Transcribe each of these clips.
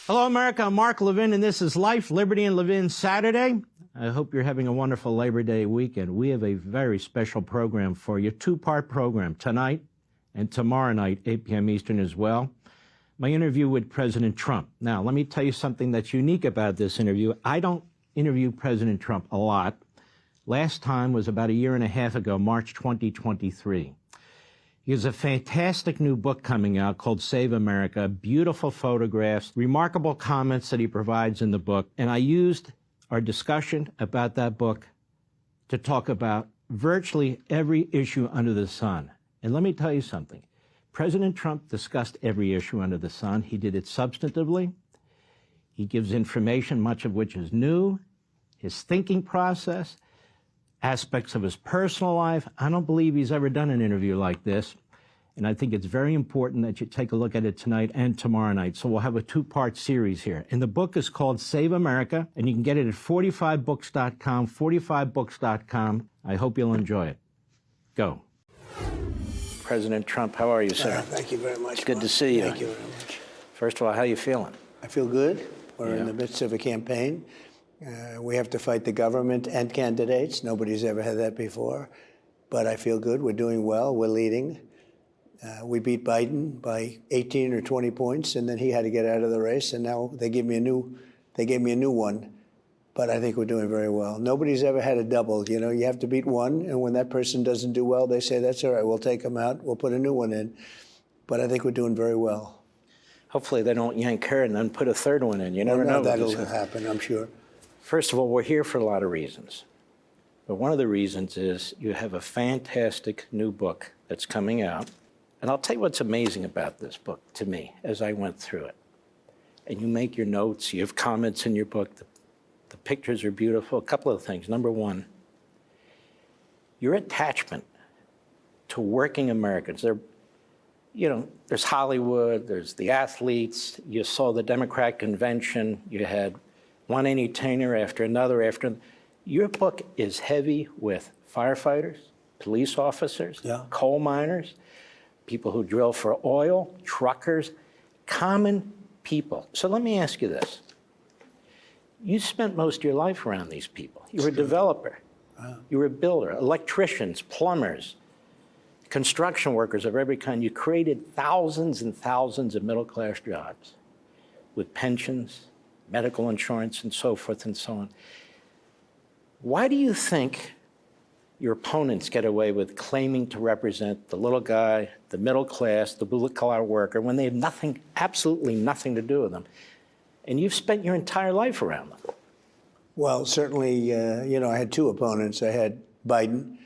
Hello, America. I'm Mark Levin, and this is Life, Liberty, and Levin Saturday. I hope you're having a wonderful Labor Day weekend. We have a very special program for you, two-part program, tonight and tomorrow night, 8 p.m. Eastern as well. My interview with President Trump. Now, let me tell you something that's unique about this interview. I don't interview President Trump a lot. Last time was about a year and a half ago, March 2023. He has a fantastic new book coming out called Save America, beautiful photographs, remarkable comments that he provides in the book. And I used our discussion about that book to talk about virtually every issue under the sun. And let me tell you something. President Trump discussed every issue under the sun. He did it substantively. He gives information, much of which is new, his thinking process, aspects of his personal life. I don't believe he's ever done an interview like this. And I think it's very important that you take a look at it tonight and tomorrow night. So we'll have a two-part series here. And the book is called Save America, and you can get it at 45books.com, 45books.com. I hope you'll enjoy it. Go. President Trump, how are you, sir? Thank you very much. Good to see you. Thank you very much. First of all, how are you feeling? I feel good. We're in the midst of a campaign. We have to fight the government and candidates. Nobody's ever had that before. But I feel good. We're doing well. We're leading. We beat Biden by 18 or 20 points, and then he had to get out of the race. And now they gave me a new one. But I think we're doing very well. Nobody's ever had a double. You know, you have to beat one, and when that person doesn't do well, they say, that's all right, we'll take them out. We'll put a new one in. But I think we're doing very well. Hopefully they don't yank her and then put a third one in. You never know. That'll happen, I'm sure. First of all, we're here for a lot of reasons. But one of the reasons is you have a fantastic new book that's coming out. And I'll tell you what's amazing about this book to me as I went through it. And you make your notes, you have comments in your book. The pictures are beautiful. A couple of things. Number one, your attachment to working Americans. There's Hollywood, there's the athletes. You saw the Democrat convention. You had one entertainer after another. Your book is heavy with firefighters, police officers, coal miners, people who drill for oil, truckers, common people. So let me ask you this. You spent most of your life around these people. You were a developer. Wow. You were a builder, electricians, plumbers, construction workers of every kind. You created thousands and thousands of middle-class jobs with pensions, medical insurance, and so forth and so on. Why do you think your opponents get away with claiming to represent the little guy, the middle class, the blue-collar worker, when they have nothing, absolutely nothing to do with them? And you've spent your entire life around them. Well, certainly, I had two opponents. I had Biden,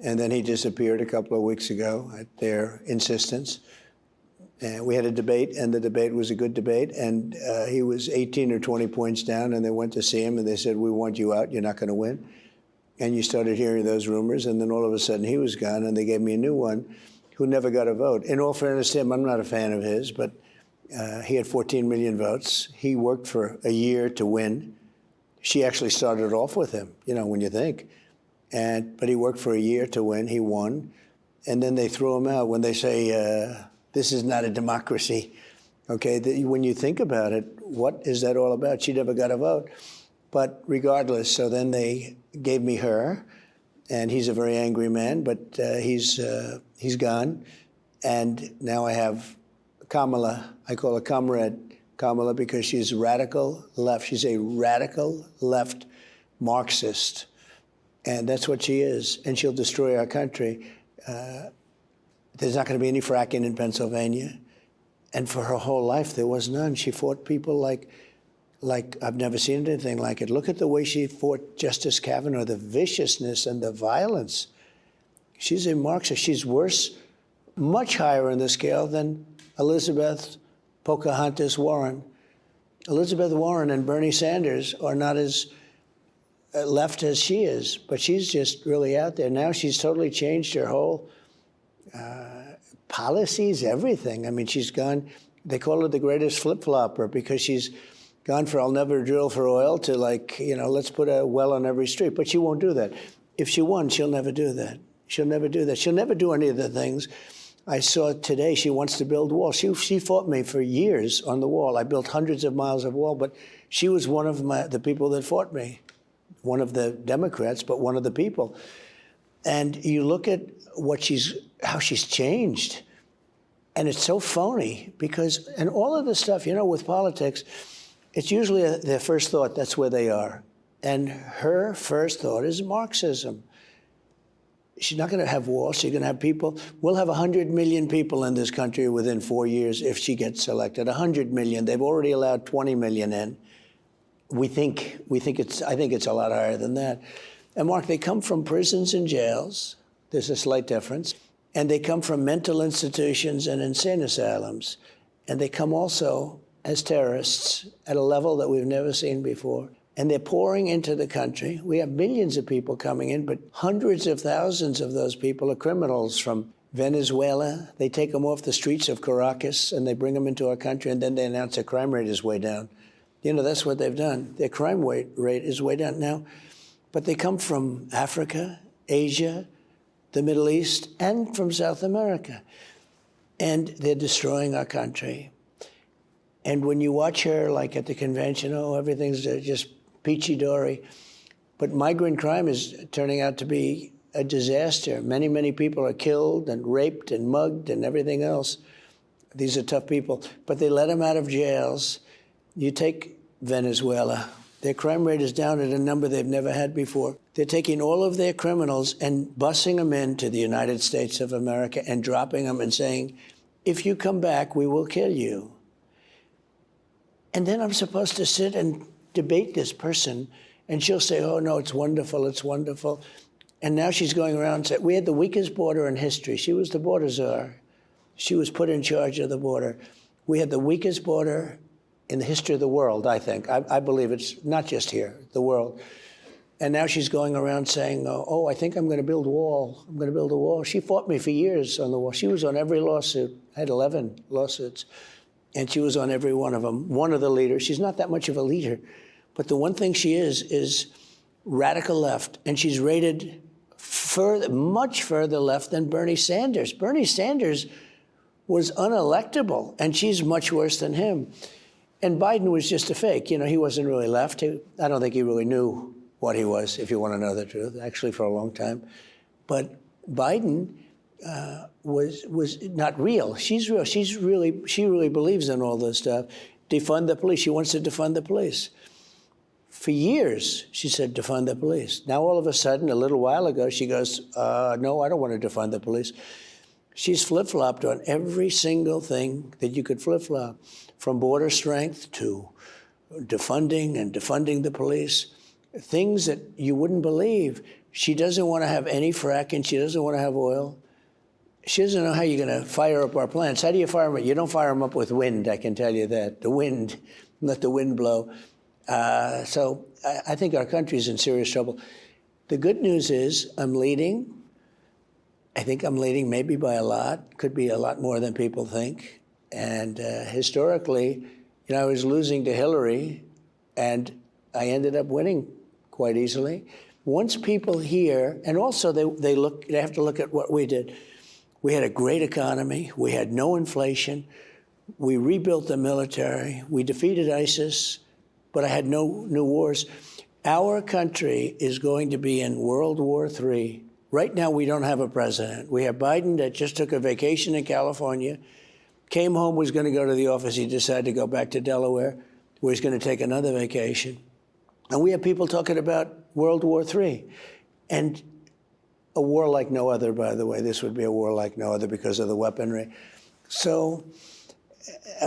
and then he disappeared a couple of weeks ago at their insistence. And we had a debate, and the debate was a good debate. And he was 18 or 20 points down, and they went to see him, and they said, we want you out. You're not going to win. And you started hearing those rumors, and then all of a sudden he was gone, and they gave me a new one who never got a vote. In all fairness to him, I'm not a fan of his, but he had 14 million votes. He worked for a year to win. She actually started off with him, when you think. But he worked for a year to win. He won. And then they threw him out when they say, this is not a democracy. Okay, when you think about it, what is that all about? She never got a vote. But regardless, so then they gave me her, and he's a very angry man, but he's gone. And now I have Kamala. I call her Comrade Kamala because she's radical left. She's a radical left Marxist. And that's what she is. And she'll destroy our country. There's not going to be any fracking in Pennsylvania. And for her whole life, there was none. She fought people like I've never seen anything like it. Look at the way she fought Justice Kavanaugh, the viciousness and the violence. She's a Marxist. She's worse, much higher in the scale than Elizabeth Pocahontas Warren. Elizabeth Warren and Bernie Sanders are not as left as she is, but she's just really out there. Now she's totally changed her whole policies, everything. I mean, she's gone, they call her the greatest flip-flopper because she's gone for I'll never drill for oil to let's put a well on every street. But she won't do that. If she won, she'll never do that. She'll never do that. She'll never do any of the things I saw today she wants to build walls. She fought me for years on the wall. I built hundreds of miles of wall, but she was one of the people that fought me. One of the Democrats, but one of the people. And you look at how she's changed. And it's so phony because, and all of this stuff, with politics, it's usually their first thought, that's where they are. And her first thought is Marxism. She's not going to have walls. She's going to have people. We'll have 100 million people in this country within 4 years if she gets elected. 100 million. They've already allowed 20 million in. I think it's a lot higher than that. And Mark, they come from prisons and jails. There's a slight difference. And they come from mental institutions and insane asylums. And they come also as terrorists at a level that we've never seen before. And they're pouring into the country. We have millions of people coming in, but hundreds of thousands of those people are criminals from Venezuela. They take them off the streets of Caracas and they bring them into our country, and then they announce their crime rate is way down. That's what they've done. Their crime rate is way down now. But they come from Africa, Asia, the Middle East, and from South America. And they're destroying our country. And when you watch her, like at the convention, everything's just peachy-dory. But migrant crime is turning out to be a disaster. Many, many people are killed and raped and mugged and everything else. These are tough people. But they let them out of jails. You take Venezuela. Their crime rate is down at a number they've never had before. They're taking all of their criminals and busing them into the United States of America and dropping them and saying, if you come back, we will kill you. And then I'm supposed to sit and debate this person, and she'll say, oh, no, it's wonderful, it's wonderful. And now she's going around and saying, we had the weakest border in history. She was the border czar. She was put in charge of the border. We had the weakest border in the history of the world, I think. I believe it's not just here, the world. And now she's going around saying, oh, I think I'm going to build a wall. I'm going to build a wall. She fought me for years on the wall. She was on every lawsuit. I had 11 lawsuits. And she was on every one of them. One of the leaders. She's not that much of a leader. But the one thing she is radical left. And she's rated much further left than Bernie Sanders. Bernie Sanders was unelectable, and she's much worse than him. And Biden was just a fake. He wasn't really left. I don't think he really knew what he was, if you want to know the truth, actually, for a long time. But Biden was not real. She's real. She really believes in all this stuff. Defund the police. She wants to defund the police. For years, she said, defund the police. Now, all of a sudden, a little while ago, she goes, no, I don't want to defund the police. She's flip-flopped on every single thing that you could flip-flop, from border strength to defunding and defunding the police, things that you wouldn't believe. She doesn't want to have any fracking. She doesn't want to have oil. She doesn't know how you're going to fire up our plants. How do you fire them up? You don't fire them up with wind, I can tell you that. The wind, let the wind blow. So I think our country's in serious trouble. The good news is I'm leading. I think I'm leading maybe by a lot. Could be a lot more than people think. And historically, I was losing to Hillary, and I ended up winning quite easily. Once people hear, and also they have to look at what we did. We had a great economy. We had no inflation. We rebuilt the military. We defeated ISIS, but I had no new wars. Our country is going to be in World War III. Right now, we don't have a president. We have Biden that just took a vacation in California, came home, was going to go to the office. He decided to go back to Delaware, where he's going to take another vacation. And we have people talking about World War III. And a war like no other, by the way. This would be a war like no other because of the weaponry. So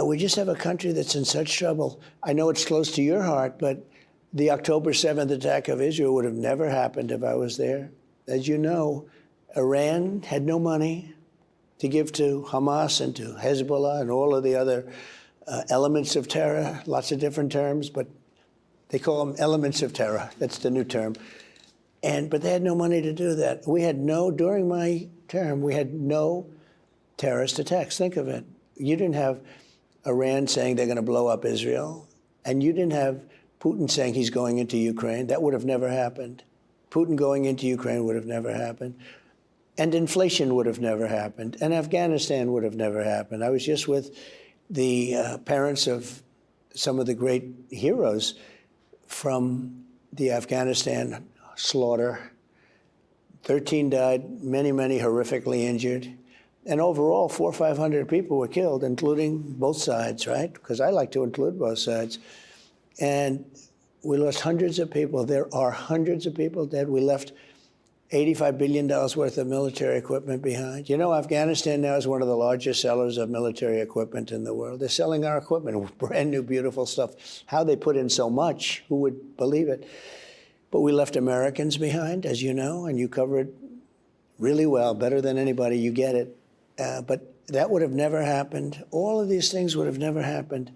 we just have a country that's in such trouble. I know it's close to your heart, but the October 7th attack of Israel would have never happened if I was there. As you know, Iran had no money to give to Hamas and to Hezbollah and all of the other elements of terror, lots of different terms, but they call them elements of terror. That's the new term. But they had no money to do that. During my term, we had no terrorist attacks. Think of it. You didn't have Iran saying they're going to blow up Israel, and you didn't have Putin saying he's going into Ukraine. That would have never happened. Putin going into Ukraine would have never happened. And inflation would have never happened, and Afghanistan would have never happened. I was just with the parents of some of the great heroes from the Afghanistan slaughter. 13 died, many, many horrifically injured. And overall, 400 or 500 people were killed, including both sides, right? Because I like to include both sides. And we lost hundreds of people. There are hundreds of people dead. We left $85 billion worth of military equipment behind. You know, Afghanistan now is one of the largest sellers of military equipment in the world. They're selling our equipment, brand new, beautiful stuff. How they put in so much, who would believe it? But we left Americans behind, as you know, and you covered really well, better than anybody. You get it. But that would have never happened. All of these things would have never happened.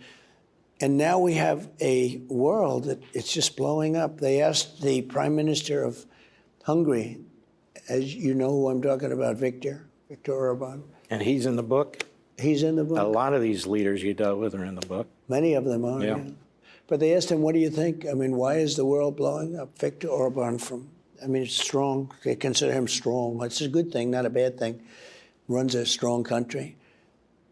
And now we have a world that it's just blowing up. They asked the Prime Minister of Hungary, as you know who I'm talking about, Viktor Orban. And he's in the book? He's in the book. A lot of these leaders you dealt with are in the book. Many of them are, yeah. But they asked him, what do you think? I mean, why is the world blowing up? Viktor Orban it's strong. They consider him strong. It's a good thing, not a bad thing. Runs a strong country.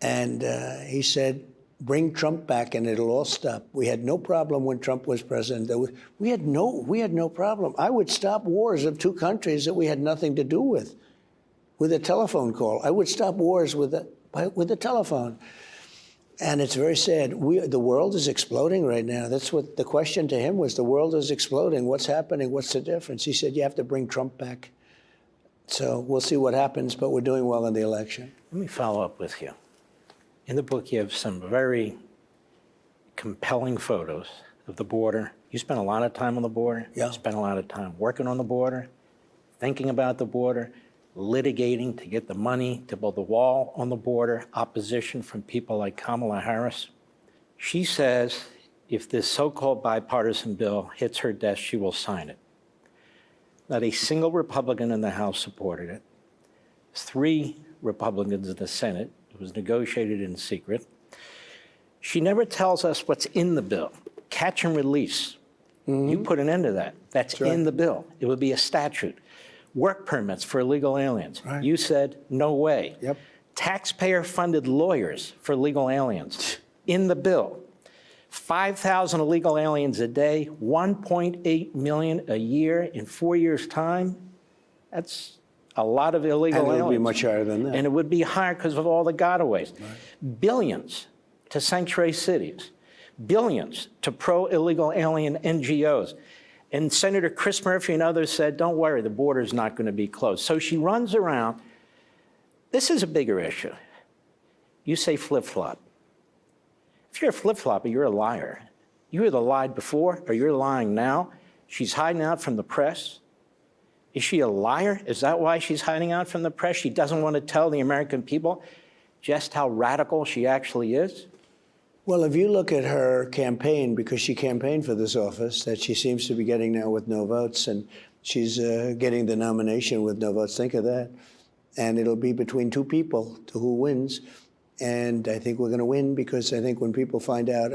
And he said, bring Trump back and it'll all stop. We had no problem when Trump was president. We had no problem. I would stop wars of two countries that we had nothing to do with a telephone call. I would stop wars with a telephone. And it's very sad. The world is exploding right now. That's what the question to him was. The world is exploding. What's happening? What's the difference? He said, you have to bring Trump back. So we'll see what happens, but we're doing well in the election. Let me follow up with you. In the book, you have some very compelling photos of the border. You spent a lot of time on the border. Yeah. You spent a lot of time working on the border, thinking about the border, litigating to get the money to build the wall on the border, opposition from people like Kamala Harris. She says if this so-called bipartisan bill hits her desk, she will sign it. Not a single Republican in the House supported it. 3 Republicans in the Senate. It was negotiated in secret. She never tells us what's in the bill. Catch and release. Mm-hmm. You put an end to that. That's right. In the bill. It would be a statute. Work permits for illegal aliens. Right. You said, no way. Yep. Taxpayer-funded lawyers for illegal aliens. In the bill. 5,000 illegal aliens a day, 1.8 million a year in 4 years' time. That's a lot of illegal aliens. And it would be much higher than that. And it would be higher because of all the gotaways. Right. Billions to sanctuary cities. Billions to pro-illegal alien NGOs. And Senator Chris Murphy and others said, don't worry, the border's not going to be closed. So she runs around. This is a bigger issue. You say flip-flop. If you're a flip-flopper, you're a liar. You either lied before or you're lying now. She's hiding out from the press. Is she a liar? Is that why she's hiding out from the press? She doesn't want to tell the American people just how radical she actually is? Well, if you look at her campaign, because she campaigned for this office that she seems to be getting now with no votes, and she's getting the nomination with no votes, think of that. And it'll be between 2 people to who wins. And I think we're going to win because I think when people find out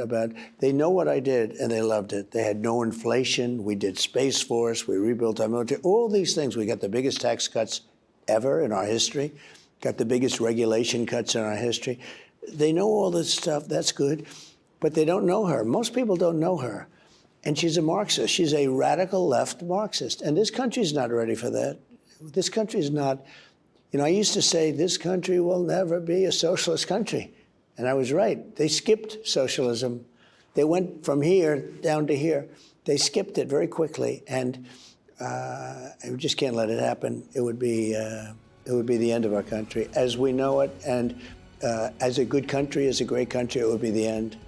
they know what I did and they loved it. They had no inflation. We did Space Force. We rebuilt our military. All these things. We got the biggest tax cuts ever in our history. Got the biggest regulation cuts in our history. They know all this stuff. That's good. But they don't know her. Most people don't know her. And she's a Marxist. She's a radical left Marxist. And this country's not ready for that. This country's not. You know, I used to say this country will never be a socialist country. And I was right. They skipped socialism. They went from here down to here. They skipped it very quickly. And we just can't let it happen. It would be the end of our country as we know it. And as a good country, as a great country, it would be the end.